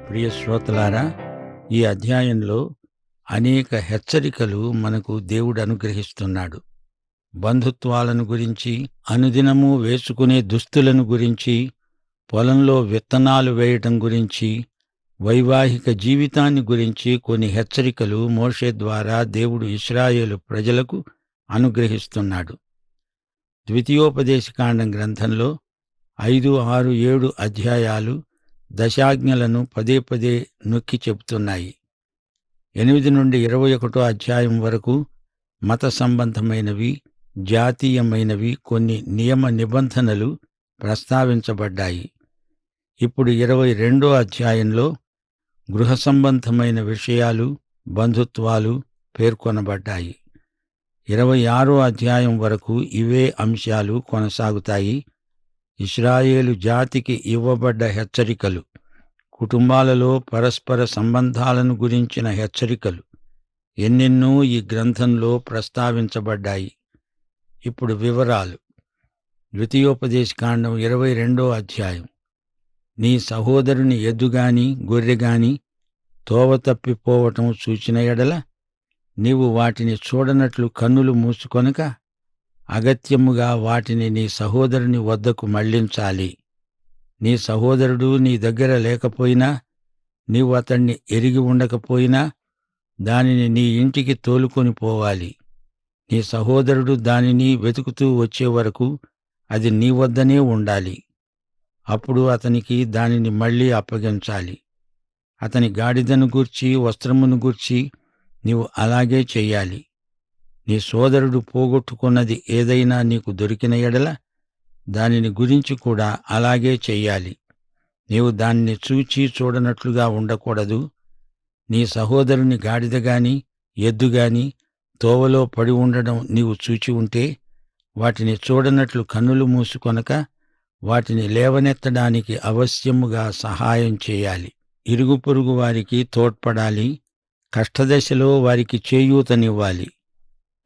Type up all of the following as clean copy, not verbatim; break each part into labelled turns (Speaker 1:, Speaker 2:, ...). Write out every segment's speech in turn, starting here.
Speaker 1: ప్రియ శ్రోతలారా, ఈ అధ్యాయంలో అనేక హెచ్చరికలు మనకు దేవుడు అనుగ్రహిస్తున్నాడు. బంధుత్వాలను గురించి, అనుదినము వేసుకునే దుస్తులను గురించి, పొలంలో విత్తనాలు వేయటం గురించి, వైవాహిక జీవితాన్ని గురించి కొన్ని హెచ్చరికలు మోషే ద్వారా దేవుడు ఇశ్రాయేలు ప్రజలకు అనుగ్రహిస్తున్నాడు. ద్వితీయోపదేశకాండం గ్రంథంలో 5, 6, 7 అధ్యాయాలు దశాజ్ఞలను పదే పదే నొక్కి చెబుతున్నాయి. 8 నుండి 21 అధ్యాయం వరకు మత సంబంధమైనవి, జాతీయమైనవి కొన్ని నియమ నిబంధనలు ప్రస్తావించబడ్డాయి. ఇప్పుడు 22 అధ్యాయంలో గృహ సంబంధమైన విషయాలు, బంధుత్వాలు పేర్కొనబడ్డాయి. 26 అధ్యాయం వరకు ఇవే అంశాలు కొనసాగుతాయి. ఇశ్రాయేలు జాతికి ఇవ్వబడ్డ హెచ్చరికలు, కుటుంబాలలో పరస్పర సంబంధాలను గురించిన హెచ్చరికలు ఎన్నెన్నో ఈ గ్రంథంలో ప్రస్తావించబడ్డాయి. ఇప్పుడు వివరాలు. ద్వితీయోపదేశకాండం 22 అధ్యాయం. నీ సహోదరుని ఎద్దుగాని గొర్రెగాని తోవ తప్పిపోవటం చూచిన ఎడల నీవు వాటిని చూడనట్లు కన్నులు మూసుకొనక అగత్యముగా వాటిని నీ సహోదరుని వద్దకు మళ్లించాలి. నీ సహోదరుడు నీ దగ్గర లేకపోయినా, నీవు అతణ్ణి ఎరిగి ఉండకపోయినా దానిని నీ ఇంటికి తోలుకొని పోవాలి. నీ సహోదరుడు దానిని వెతుకుతూ వచ్చే వరకు అది నీ వద్దనే ఉండాలి. అప్పుడు అతనికి దానిని మళ్లీ అప్పగించాలి. అతని గాడిదను గూర్చి, వస్త్రమును గూర్చి నీవు అలాగే చెయ్యాలి. నీ సోదరుడు పోగొట్టుకున్నది ఏదైనా నీకు దొరికిన ఎడల దానిని గురించి కూడా అలాగే చెయ్యాలి. నీవు దాన్ని చూచి చూడనట్లుగా ఉండకూడదు. నీ సహోదరుని గాడిదగాని ఎద్దుగాని తోవలో పడి ఉండడం నీవు చూచి ఉంటే వాటిని చూడనట్లు కన్నులు మూసుకొనక వాటిని లేవనెత్తడానికి అవశ్యముగా సహాయం చేయాలి. ఇరుగు పొరుగు వారికి తోడ్పడాలి. కష్టదశలో వారికి చేయూతనివ్వాలి.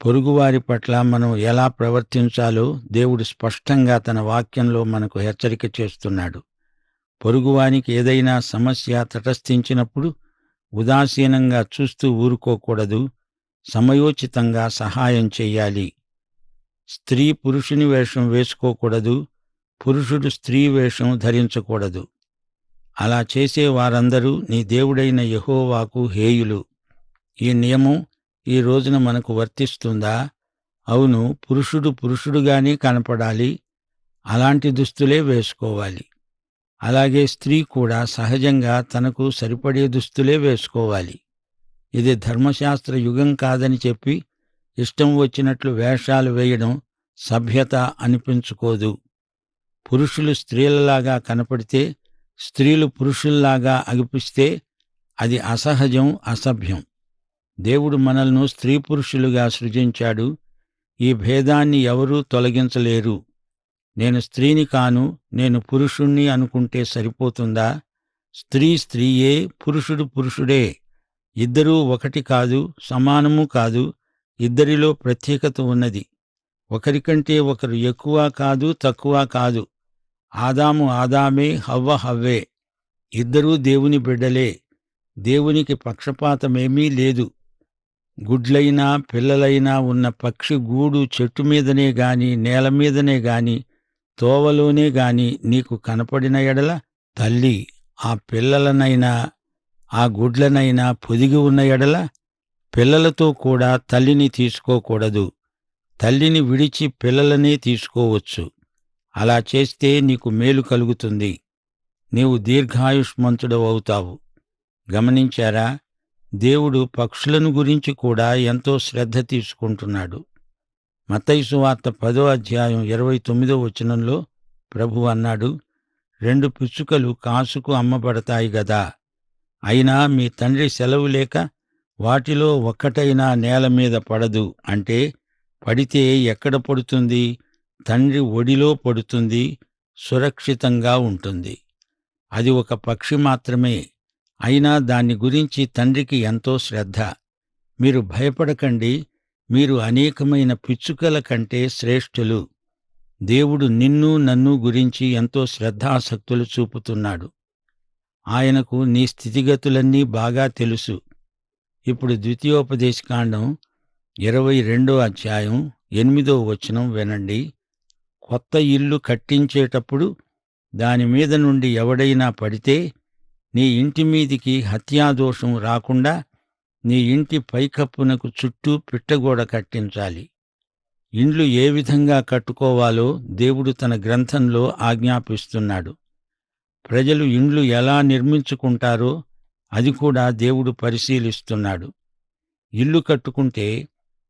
Speaker 1: పొరుగువారి పట్ల మనం ఎలా ప్రవర్తించాలో దేవుడు స్పష్టంగా తన వాక్యంలో మనకు హెచ్చరిక చేస్తున్నాడు. పొరుగువానికి ఏదైనా సమస్య తటస్థించినప్పుడు ఉదాసీనంగా చూస్తూ ఊరుకోకూడదు. సమయోచితంగా సహాయం చెయ్యాలి. స్త్రీ పురుషుని వేషం వేసుకోకూడదు. పురుషుడు స్త్రీ వేషం ధరించకూడదు. అలా చేసే వారందరూ నీ దేవుడైన యెహోవాకు హేయులు. ఈ నియమం ఈ రోజున మనకు వర్తిస్తుందా? అవును, పురుషుడు పురుషుడుగానే కనపడాలి. అలాంటి దుస్తులే వేసుకోవాలి. అలాగే స్త్రీ కూడా సహజంగా తనకు సరిపడే దుస్తులే వేసుకోవాలి. ఇది ధర్మశాస్త్ర యుగం కాదని చెప్పి ఇష్టం వచ్చినట్లు వేషాలు వేయడం సభ్యత అనిపించుకోదు. పురుషులు స్త్రీలలాగా కనపడితే, స్త్రీలు పురుషుల్లాగా అగుపిస్తే అది అసహజం, అసభ్యం. దేవుడు మనల్ని స్త్రీ పురుషులుగా సృజించాడు. ఈ భేదాన్ని ఎవరూ తొలగించలేరు. నేను స్త్రీని కాను, నేను పురుషుణ్ణి అనుకుంటే సరిపోతుందా? స్త్రీ స్త్రీయే, పురుషుడు పురుషుడే. ఇద్దరూ ఒకటి కాదు, సమానము కాదు. ఇద్దరిలో ప్రత్యేకత ఉన్నది. ఒకరికంటే ఒకరు ఎక్కువ కాదు, తక్కువ కాదు. ఆదాము ఆదామే, హవ్వ హవ్వే. ఇద్దరూ దేవుని బిడ్డలే. దేవునికి పక్షపాతమేమీ లేదు. గుడ్లైనా పిల్లలైనా ఉన్న పక్షి గూడు చెట్టు మీదనే గాని, నేల మీదనే గాని, తోవలోనే గాని నీకు కనపడిన ఎడల తల్లి ఆ పిల్లలనైనా ఆ గుడ్లనైనా పొదిగి ఉన్న ఎడల పిల్లలతో కూడా తల్లిని తీసుకోకూడదు. తల్లిని విడిచి పిల్లలనే తీసుకోవచ్చు. అలా చేస్తే నీకు మేలు కలుగుతుంది. నీవు దీర్ఘాయుష్మంతుడవవుతావు. గమనించారా? దేవుడు పక్షులను గురించి కూడా ఎంతో శ్రద్ధ తీసుకుంటున్నాడు. మత్తయి సువార్త 10వ అధ్యాయం 29వ వచనంలో ప్రభువు అన్నాడు, 2 పిచ్చుకలు కాసుకు అమ్మబడతాయి గదా, అయినా మీ తండ్రి సెలవు లేక వాటిలో ఒక్కటైనా నేల మీద పడదు. అంటే పడితే ఎక్కడ పడుతుంది? తండ్రి ఒడిలో పడుతుంది, సురక్షితంగా ఉంటుంది. అది ఒక పక్షి మాత్రమే. అయినా దాన్ని గురించి తండ్రికి ఎంతో శ్రద్ధ. మీరు భయపడకండి, మీరు అనేకమైన పిచ్చుకల కంటే శ్రేష్ఠులు. దేవుడు నిన్ను నన్ను గురించి ఎంతో శ్రద్ధాసక్తులు చూపుతున్నాడు. ఆయనకు నీ స్థితిగతులన్నీ బాగా తెలుసు. ఇప్పుడు ద్వితీయోపదేశకాండం 22 అధ్యాయం 8వ వచనం వినండి. కొత్త ఇల్లు కట్టించేటప్పుడు దాని మీద నుండి ఎవడైనా పడితే నీ ఇంటి మీదికి హత్యాదోషం రాకుండా నీ ఇంటి పైకప్పునకు చుట్టూ పిట్టగోడ కట్టించాలి. ఇండ్లు ఏ విధంగా కట్టుకోవాలో దేవుడు తన గ్రంథంలో ఆజ్ఞాపిస్తున్నాడు. ప్రజలు ఇండ్లు ఎలా నిర్మించుకుంటారో అది కూడా దేవుడు పరిశీలిస్తున్నాడు. ఇల్లు కట్టుకుంటే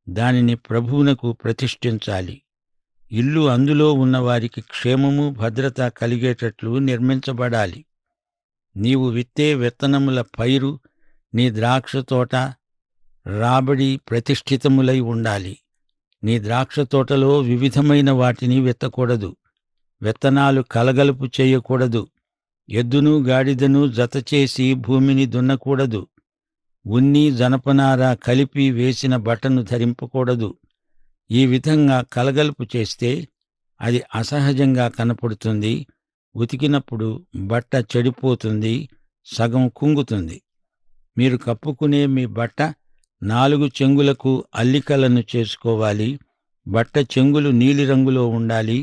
Speaker 1: దానిని ప్రభువునకు ప్రతిష్ఠించాలి. ఇల్లు అందులో ఉన్నవారికి క్షేమము భద్రత కలిగేటట్లు నిర్మించబడాలి. నీవు విత్తే విత్తనముల పైరు, నీ ద్రాక్షతోట రాబడి ప్రతిష్ఠితములై ఉండాలి. నీ ద్రాక్షతోటలో వివిధమైన వాటిని విత్తకూడదు. విత్తనాలు కలగలుపు చేయకూడదు. ఎద్దును గాడిదను జతచేసి భూమిని దున్నకూడదు. ఉన్ని జనపనార కలిపి వేసిన బట్టను ధరింపకూడదు. ఈ విధంగా కలగలుపు చేస్తే అది అసహజంగా కనపడుతుంది. ఉతికినప్పుడు బట్ట చెడిపోతుంది, సగం కుంగుతుంది. మీరు కప్పుకునే మీ బట్ట 4 చెంగులకు అల్లికలను చేసుకోవాలి. బట్ట చెంగులు నీలిరంగులో ఉండాలి.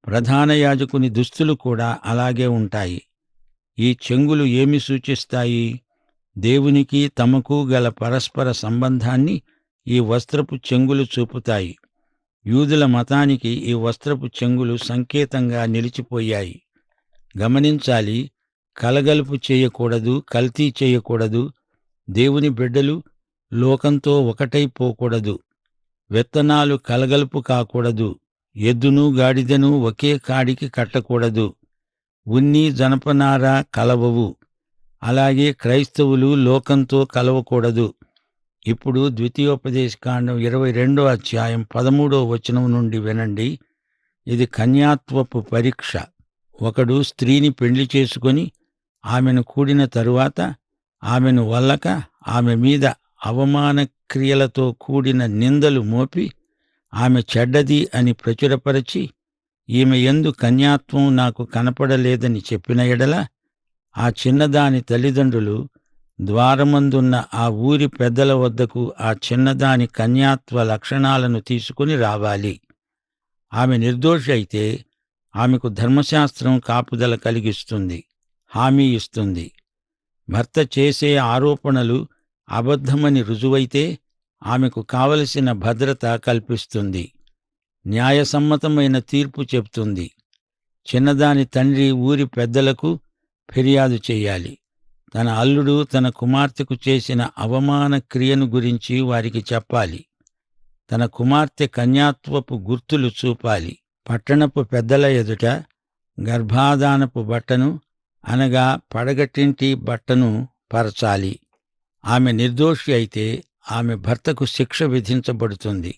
Speaker 1: ప్రధాన యాజకుని దుస్తులు కూడా అలాగే ఉంటాయి. ఈ చెంగులు ఏమి సూచిస్తాయి? దేవునికి తమకు గల పరస్పర సంబంధాన్ని ఈ వస్త్రపు చెంగులు చూపుతాయి. యూదుల మతానికి ఈ వస్త్రపు చెంగులు సంకేతంగా నిలిచిపోయాయి. గమనించాలి, కలగలుపు చేయకూడదు, కల్తీ చేయకూడదు. దేవుని బిడ్డలు లోకంతో ఒకటైపోకూడదు. విత్తనాలు కలగలుపు కాకూడదు. ఎద్దును గాడిదను ఒకే కాడికి కట్టకూడదు. ఉన్ని జనపనార కలవవు. అలాగే క్రైస్తవులు లోకంతో కలవకూడదు. ఇప్పుడు ద్వితీయోపదేశకాండం 22 అధ్యాయం 13వ వచనం నుండి వినండి. ఇది కన్యాత్వపు పరీక్ష. ఒకడు స్త్రీని పెళ్లి చేసుకొని ఆమెను కూడిన తరువాత ఆమెను వల్లక ఆమె మీద అవమాన క్రియలతో కూడిన నిందలు మోపి ఆమె చెడ్డది అని ప్రచురపరచి ఈమె యందు కన్యాత్వం నాకు కనపడలేదని చెప్పిన ఎడల ఆ చిన్నదాని తల్లిదండ్రులు ద్వారమందున్న ఆ ఊరి పెద్దల వద్దకు ఆ చిన్నదాని కన్యాత్వ లక్షణాలను తీసుకుని రావాలి. ఆమె నిర్దోషి అయితే ఆమెకు ధర్మశాస్త్రం కాపుదల కలిగిస్తుంది, హామీ ఇస్తుంది. భర్త చేసే ఆరోపణలు అబద్ధమని రుజువైతే ఆమెకు కావలసిన భద్రత కల్పిస్తుంది. న్యాయసమ్మతమైన తీర్పు చెప్తుంది. చిన్నదాని తండ్రి ఊరి పెద్దలకు ఫిర్యాదు చెయ్యాలి. తన అల్లుడు తన కుమార్తెకు చేసిన అవమాన క్రియను గురించి వారికి చెప్పాలి. తన కుమార్తె కన్యాత్వపు గుర్తులు చూపాలి. పట్టణపు పెద్దల ఎదుట గర్భాధానపు బట్టను అనగా పడగటింటి బట్టను పరచాలి. ఆమె నిర్దోషి అయితే ఆమె భర్తకు శిక్ష విధించబడుతుంది.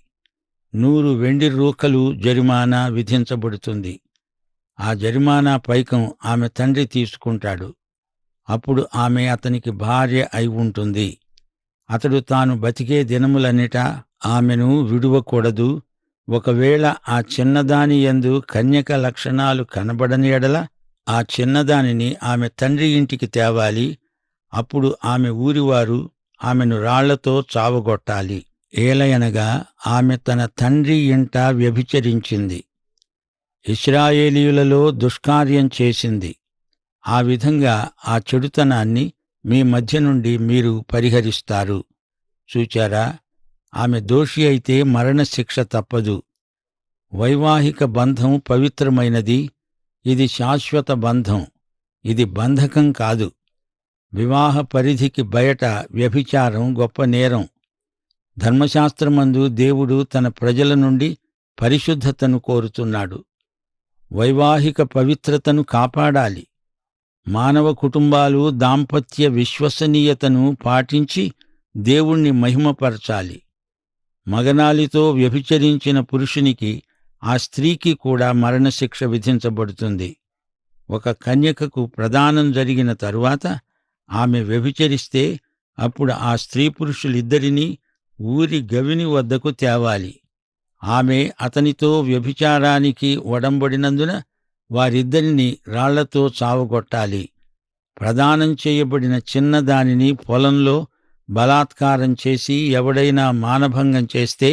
Speaker 1: 100 వెండి రూకలు జరిమానా విధించబడుతుంది. ఆ జరిమానా పైకం ఆమె తండ్రి తీసుకుంటాడు. అప్పుడు ఆమె అతనికి భార్య అయి ఉంటుంది. అతడు తాను బతికే దినములన్నిటా ఆమెను విడువకూడదు. ఒకవేళ ఆ చిన్నదాని యందు కన్యక లక్షణాలు కనబడని ఎడల ఆ చిన్నదానిని ఆమె తండ్రి ఇంటికి తేవాలి. అప్పుడు ఆమె ఊరివారు ఆమెను రాళ్లతో చావగొట్టాలి. ఏలయనగా ఆమె తన తండ్రి ఇంట వ్యభిచరించింది, ఇశ్రాయేలీయులలో దుష్కార్యం చేసింది. ఆ విధంగా ఆ చెడుతనాన్ని మీ మధ్య నుండి మీరు పరిహరిస్తారు. చూచారా, ఆమె దోషి అయితే మరణశిక్ష తప్పదు. వైవాహిక బంధం పవిత్రమైనది. ఇది శాశ్వత బంధం. ఇది బంధకం కాదు. వివాహ పరిధికి బయట వ్యభిచారం గొప్ప నేరం. ధర్మశాస్త్రమందు దేవుడు తన ప్రజల నుండి పరిశుద్ధతను కోరుతున్నాడు. వైవాహిక పవిత్రతను కాపాడాలి. మానవ కుటుంబాలు దాంపత్య విశ్వసనీయతను పాటించి దేవుణ్ణి మహిమపరచాలి. మగనాలితో వ్యభిచరించిన పురుషునికి ఆ స్త్రీకి కూడా మరణశిక్ష విధించబడుతుంది. ఒక కన్యకకు ప్రదానం జరిగిన తరువాత ఆమె వ్యభిచరిస్తే అప్పుడు ఆ స్త్రీ పురుషులిద్దరినీ ఊరి గవిని వద్దకు తేవాలి. ఆమె అతనితో వ్యభిచారానికి ఒడంబడినందున వారిద్దరినీ రాళ్లతో చావగొట్టాలి. ప్రదానం చేయబడిన చిన్నదానిని పొలంలో బలాత్కారం చేసి ఎవడైనా మానభంగం చేస్తే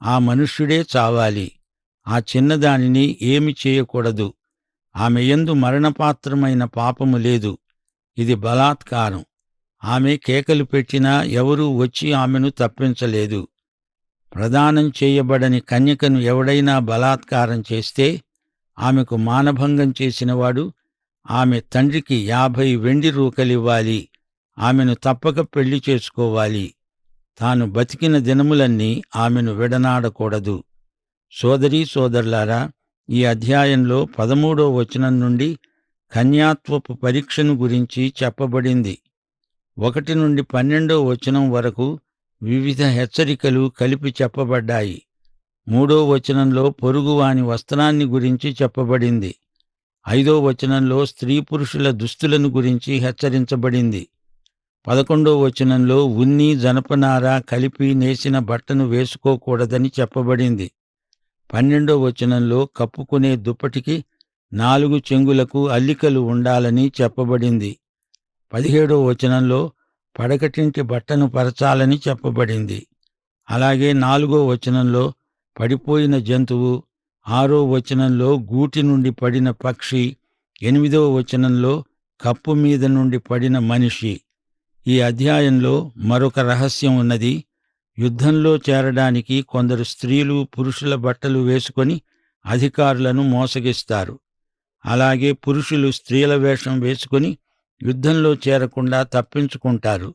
Speaker 1: ఆ మనుష్యుడే చావాలి. ఆ చిన్నదానిని ఏమి చేయకూడదు. ఆమె యందు మరణపాత్రమైన పాపము లేదు. ఇది బలాత్కారం. ఆమె కేకలు పెట్టినా ఎవరూ వచ్చి ఆమెను తప్పించలేదు. ప్రదానం చేయబడని కన్యకను ఎవడైనా బలాత్కారం చేస్తే ఆమెకు మానభంగం చేసినవాడు ఆమె తండ్రికి 50 వెండి రూకలివ్వాలి. ఆమెను తప్పక పెళ్లి చేసుకోవాలి. తాను బతికిన దినములన్నీ ఆమెను విడనాడకూడదు. సోదరీ సోదరులారా, ఈ అధ్యాయంలో 13వ వచనం నుండి కన్యాత్వపు పరీక్షను గురించి చెప్పబడింది. 1 నుండి 12వ వచనం వరకు వివిధ హెచ్చరికలు కలిపి చెప్పబడ్డాయి. 3వ వచనంలో పొరుగువాని వస్త్రాన్ని గురించి చెప్పబడింది. 5వ వచనంలో స్త్రీ పురుషుల దుస్తులను గురించి హెచ్చరించబడింది. 11వ వచనంలో ఉన్ని జనపనార కలిపి నేసిన బట్టను వేసుకోకూడదని చెప్పబడింది. 12వ వచనంలో కప్పుకునే దుప్పటికి 4 చెంగులకు అల్లికలు ఉండాలని చెప్పబడింది. 17వ వచనంలో పడకటింటి బట్టను పరచాలని చెప్పబడింది. అలాగే 4వ వచనంలో పడిపోయిన జంతువు, 6వ వచనంలో గూటి నుండి పడిన పక్షి, 8వ వచనంలో కప్పు మీద నుండి పడిన మనిషి. ఈ అధ్యాయంలో మరొక రహస్యం ఉన్నది. యుద్ధంలో చేరడానికి కొందరు స్త్రీలు పురుషుల బట్టలు వేసుకొని అధికారులను మోసగిస్తారు. అలాగే పురుషులు స్త్రీల వేషం వేసుకొని యుద్ధంలో చేరకుండా తప్పించుకుంటారు.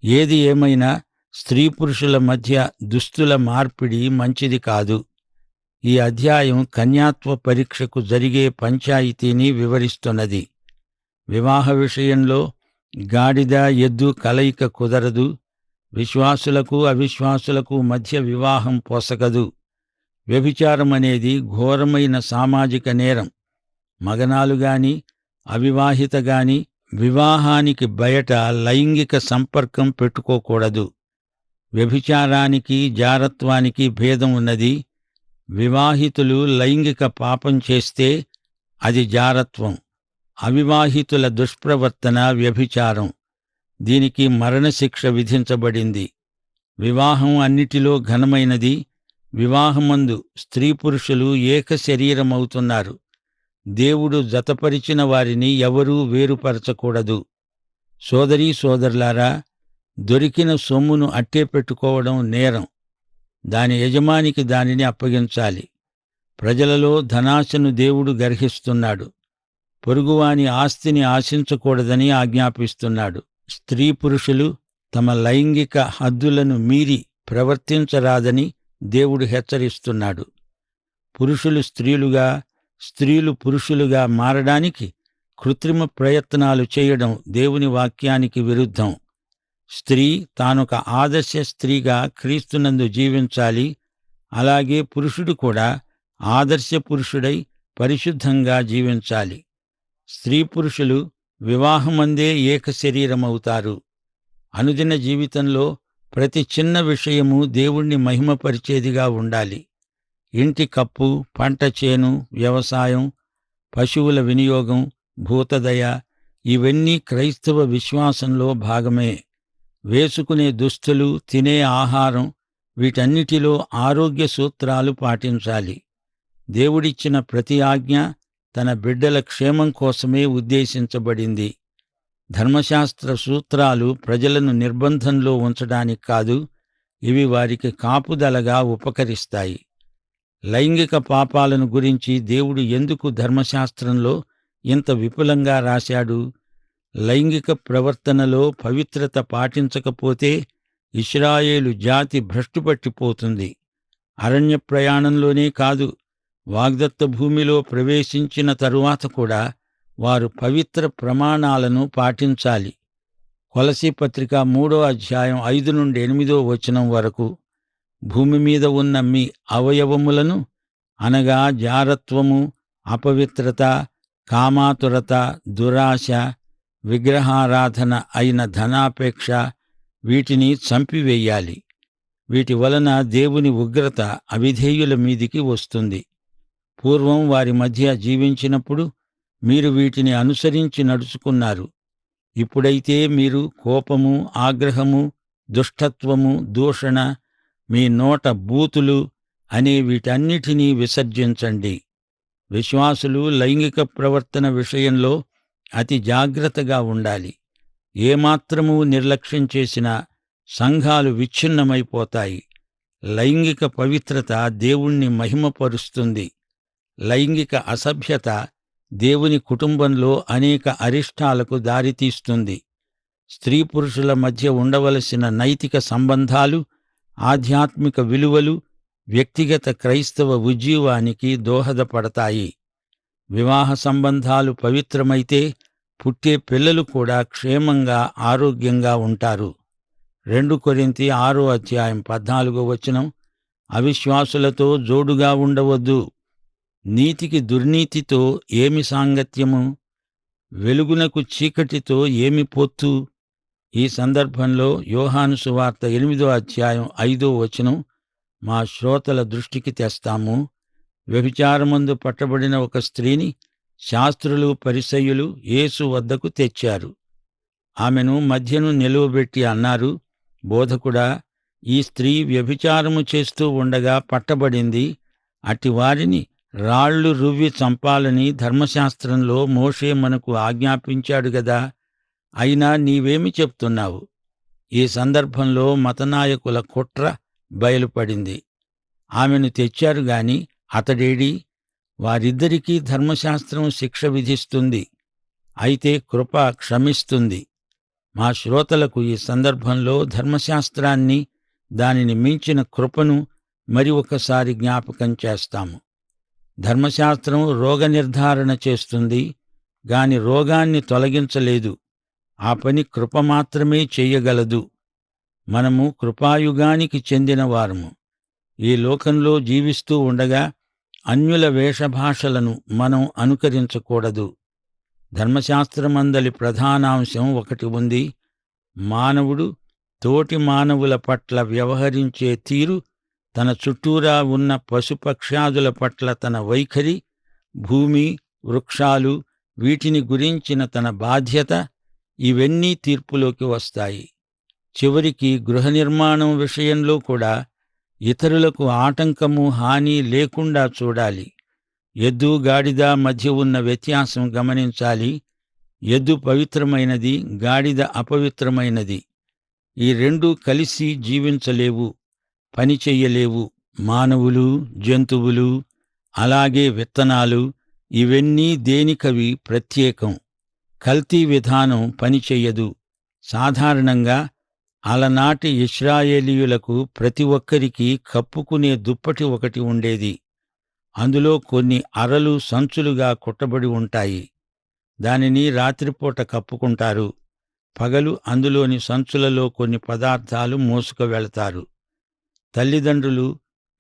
Speaker 1: ఏది ఏమైనా స్త్రీ పురుషుల మధ్య దుస్తుల మార్పిడి మంచిది కాదు. ఈ అధ్యాయం కన్యాత్వ పరీక్షకు జరిగే పంచాయితీని వివరిస్తున్నది. వివాహ విషయంలో గాడిద ఎద్దు కలయిక కుదరదు. విశ్వాసులకు అవిశ్వాసులకు మధ్య వివాహం పొసగదు. వ్యభిచారమనేది ఘోరమైన సామాజిక నేరం. మగనాలుగాని అవివాహితగాని వివాహానికి బయట లైంగిక సంపర్కం పెట్టుకోకూడదు. వ్యభిచారానికి జారత్వానికి భేదం ఉన్నది. వివాహితులు లైంగిక పాపం చేస్తే అది జారత్వం. అవివాహితుల దుష్ప్రవర్తన వ్యభిచారం. దీనికి మరణశిక్ష విధించబడింది. వివాహం అన్నిటిలో ఘనమైనది. వివాహమందు స్త్రీ పురుషులు ఏక శరీరమవుతున్నారు. దేవుడు జతపరిచిన వారిని ఎవరూ వేరుపరచకూడదు. సోదరీ సోదరులారా, దొరికిన సొమ్మును అట్టే పెట్టుకోవడం నేరం. దాని యజమానికి దానిని అప్పగించాలి. ప్రజలలో ధనాశను దేవుడు గర్హిస్తున్నాడు. పొరుగువాని ఆస్తిని ఆశించకూడదని ఆజ్ఞాపిస్తున్నాడు. స్త్రీ పురుషులు తమ లైంగిక హద్దులను మీరి ప్రవర్తించరాదని దేవుడు హెచ్చరిస్తున్నాడు. పురుషులు స్త్రీలుగా, స్త్రీలు పురుషులుగా మారడానికి కృత్రిమ ప్రయత్నాలు చేయడం దేవుని వాక్యానికి విరుద్ధం. స్త్రీ తానొక ఆదర్శ స్త్రీగా క్రీస్తునందు జీవించాలి. అలాగే పురుషుడు కూడా ఆదర్శ పురుషుడై పరిశుద్ధంగా జీవించాలి. స్త్రీ పురుషులు వివాహమందే ఏక శరీరమవుతారు. అనుదిన జీవితంలో ప్రతి చిన్న విషయము దేవుణ్ణి మహిమపరిచేదిగా ఉండాలి. ఇంటి కప్పు, పంట చేను, వ్యవసాయం, పశువుల వినియోగం, భూతదయ ఇవన్నీ క్రైస్తవ విశ్వాసంలో భాగమే. వేసుకునే దుస్తులు, తినే ఆహారం వీటన్నిటిలో ఆరోగ్య సూత్రాలు పాటించాలి. దేవుడిచ్చిన ప్రతి ఆజ్ఞ తన బిడ్డల క్షేమం కోసమే ఉద్దేశించబడింది. ధర్మశాస్త్ర సూత్రాలు ప్రజలను నిర్బంధంలో ఉంచడానికి కాదు, ఇవి వారికి కాపుదలగా ఉపకరిస్తాయి. లైంగిక పాపాలను గురించి దేవుడు ఎందుకు ధర్మశాస్త్రంలో ఇంత విపులంగా రాశాడు? లైంగిక ప్రవర్తనలో పవిత్రత పాటించకపోతే ఇశ్రాయేలు జాతి భ్రష్టుపట్టిపోతుంది. అరణ్య ప్రయాణంలోనే కాదు, వాగ్దత్త భూమిలో ప్రవేశించిన తరువాత కూడా వారు పవిత్ర ప్రమాణాలను పాటించాలి. కొలసీ పత్రిక 3వ అధ్యాయం 5 నుండి 8వ వచనం వరకు, భూమి మీద ఉన్న మీ అవయవములను అనగా జారత్వము, అపవిత్రత, కామాతురత, దురాశ, విగ్రహారాధన అయిన ధనాపేక్ష వీటిని చంపివేయాలి. వీటి వలన దేవుని ఉగ్రత అవిధేయుల మీదికి వస్తుంది. పూర్వం వారి మధ్య జీవించినప్పుడు మీరు వీటిని అనుసరించి నడుచుకున్నారు. ఇప్పుడైతే మీరు కోపము, ఆగ్రహము, దుష్టత్వము, దూషణ, మీ నోట బూతులు అనే వీటన్నిటినీ విసర్జించండి. విశ్వాసులు లైంగిక ప్రవర్తన విషయంలో అతి జాగ్రత్తగా ఉండాలి. ఏమాత్రమూ నిర్లక్ష్యం చేసినా సంఘాలు విచ్ఛిన్నమైపోతాయి. లైంగిక పవిత్రత దేవుణ్ణి మహిమపరుస్తుంది. లైంగిక అసభ్యత దేవుని కుటుంబంలో అనేక అరిష్టాలకు దారితీస్తుంది. స్త్రీ పురుషుల మధ్య ఉండవలసిన నైతిక సంబంధాలు, ఆధ్యాత్మిక విలువలు వ్యక్తిగత క్రైస్తవ ఉజ్జీవానికి దోహదపడతాయి. వివాహ సంబంధాలు పవిత్రమైతే పుట్టే పిల్లలు కూడా క్షేమంగా, ఆరోగ్యంగా ఉంటారు. 2 కొరింథీ 6:14 అవిశ్వాసులతో జోడుగా ఉండవద్దు. నీతికి దుర్నీతితో ఏమి సాంగత్యము? వెలుగునకు చీకటితో ఏమి పొత్తు? ఈ సందర్భంలో యోహాను సువార్త 8:5 మా శ్రోతల దృష్టికి తెస్తాము. వ్యభిచారమందు పట్టబడిన ఒక స్త్రీని శాస్త్రులు, పరిసయ్యులు యేసు వద్దకు తెచ్చారు. ఆమెను మధ్యను నిలువబెట్టి అన్నారు, బోధకుడా, ఈ స్త్రీ వ్యభిచారము చేస్తూ ఉండగా పట్టబడింది. అట్టి వారిని రాళ్లు రువ్వి చంపాలని ధర్మశాస్త్రంలో మోషే మనకు ఆజ్ఞాపించాడు గదా. అయినా నీవేమి చెప్తున్నావు? ఈ సందర్భంలో మతనాయకుల కుట్ర బయలుపడింది. ఆమెను తెచ్చారు గాని అతడేడి? వారిద్దరికీ ధర్మశాస్త్రం శిక్ష విధిస్తుంది. అయితే కృప క్షమిస్తుంది. మా శ్రోతలకు ఈ సందర్భంలో ధర్మశాస్త్రాన్ని, దానిని మించిన కృపను మరి ఒకసారి జ్ఞాపకం చేస్తాము. ధర్మశాస్త్రం రోగ నిర్ధారణ చేస్తుంది గాని రోగాన్ని తొలగించలేదు. ఆ పని కృప మాత్రమే చెయ్యగలదు. మనము కృపాయుగానికి చెందినవారము. ఈ లోకంలో జీవిస్తూ ఉండగా అన్యుల వేషభాషలను మనం అనుకరించకూడదు. ధర్మశాస్త్రమందలి ప్రధానాంశం ఒకటి ఉంది. మానవుడు తోటి మానవుల పట్ల వ్యవహరించే తీరు, తన చుట్టూరా ఉన్న పశుపక్ష్యాదుల పట్ల తన వైఖరి, భూమి, వృక్షాలు, వీటిని గురించిన తన బాధ్యత, ఇవన్నీ తీర్పులోకి వస్తాయి. చివరికి గృహ నిర్మాణం విషయంలో కూడా ఇతరులకు ఆటంకము, హాని లేకుండా చూడాలి. ఎద్దు, గాడిద మధ్య ఉన్న వ్యత్యాసం గమనించాలి. ఎద్దు పవిత్రమైనది, గాడిద అపవిత్రమైనది. ఈ రెండూ కలిసి జీవించలేవు, పని చెయ్యలేవు. మానవులు, జంతువులు, అలాగే విత్తనాలు, ఇవన్నీ దేనికవి ప్రత్యేకం. కల్తీ విధానం పనిచెయ్యదు. సాధారణంగా అలనాటి ఇశ్రాయేలీయులకు ప్రతి ఒక్కరికీ కప్పుకునే దుప్పటి ఒకటి ఉండేది. అందులో కొన్ని అరలు సంచులుగా కుట్టబడి ఉంటాయి. దానిని రాత్రిపూట కప్పుకుంటారు. పగలు అందులోని సంచులలో కొన్ని పదార్థాలు మోసుకు వెళతారు. తల్లిదండ్రులు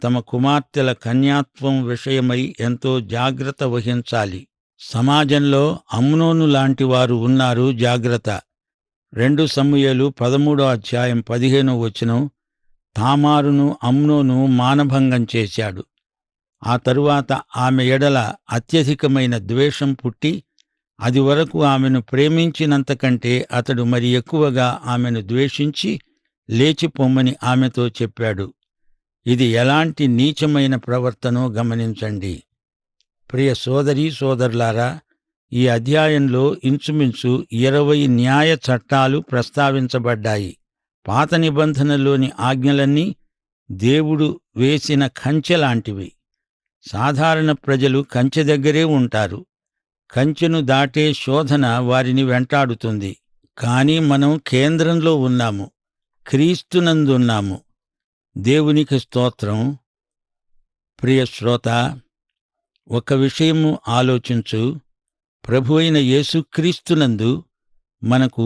Speaker 1: తమ కుమార్తెల కన్యాత్వం విషయమై ఎంతో జాగ్రత్త వహించాలి. సమాజంలో అమ్నోను లాంటివారు ఉన్నారు, జాగ్రత్త. 2 సమూయేలు 13:15 తామారును అమ్నోను మానభంగం చేశాడు. ఆ తరువాత ఆమె ఎడల అత్యధికమైన ద్వేషం పుట్టి, అది వరకు ఆమెను ప్రేమించినంతకంటే అతడు మరి ఎక్కువగా ఆమెను ద్వేషించి లేచిపొమ్మని ఆమెతో చెప్పాడు. ఇది ఎలాంటి నీచమైన ప్రవర్తనో గమనించండి. ప్రియ సోదరీ సోదరులారా, ఈ అధ్యాయంలో ఇంచుమించు 20 న్యాయ చట్టాలు ప్రస్తావించబడ్డాయి. పాత నిబంధనలోని ఆజ్ఞలన్నీ దేవుడు వేసిన కంచెలాంటివి. సాధారణ ప్రజలు కంచె దగ్గరే ఉంటారు. కంచెను దాటే శోధన వారిని వెంటాడుతుంది. కాని మనం కేంద్రంలో ఉన్నాము, క్రీస్తునందున్నాము. దేవునికి స్తోత్రం. ప్రియ శ్రోత, ఒక విషయము ఆలోచించు. ప్రభువైన యేసుక్రీస్తునందు మనకు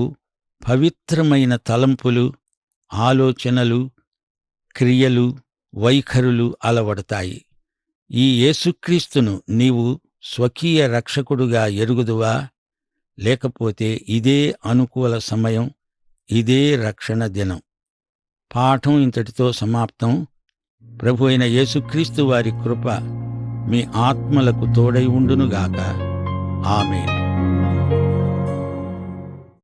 Speaker 1: పవిత్రమైన తలంపులు, ఆలోచనలు, క్రియలు, వైఖరులు అలవడతాయి. ఈ యేసుక్రీస్తును నీవు స్వకీయ రక్షకుడుగా ఎరుగుదువా? లేకపోతే ఇదే అనుకూల సమయం, ఇదే రక్షణ దినం. పాఠం ఇంతటితో సమాప్తం. ప్రభువైన యేసుక్రీస్తు వారి కృప మీ ఆత్మలకు తోడై ఉండునుగాక. ఆమేన్.